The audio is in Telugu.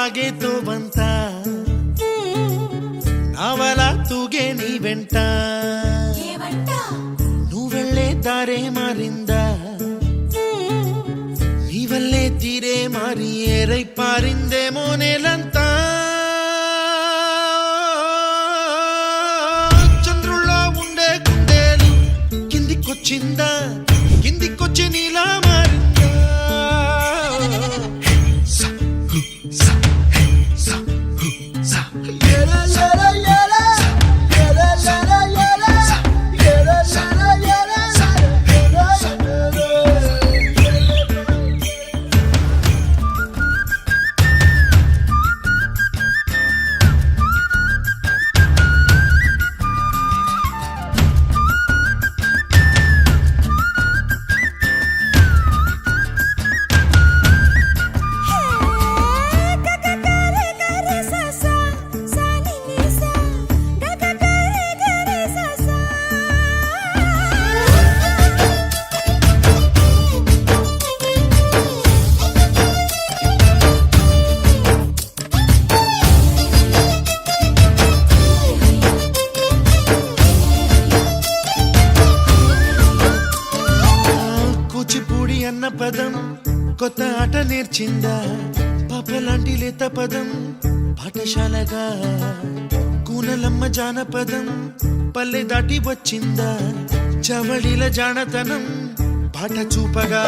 సాగేతో బంత నావల తూగే నీ వెంట నువ్వెళ్ళే దారే మారిందా నీ వల్లే తీరే మారి ఏరై పారిందేమో నేలంతా చంద్రుల్లో ఉండే కుందేలు కిందికొచ్చిందా కిందికొచ్చి నీలా మారిందా కూచిపూడి అన్న పదం కొత్త ఆట నేర్చిందా పాపలాంటి లేత పదం పాఠశాలగా కూనలమ్మ జానపదం పల్లె దాటి వచ్చిందా చవళిల జానతనం పాట చూపగా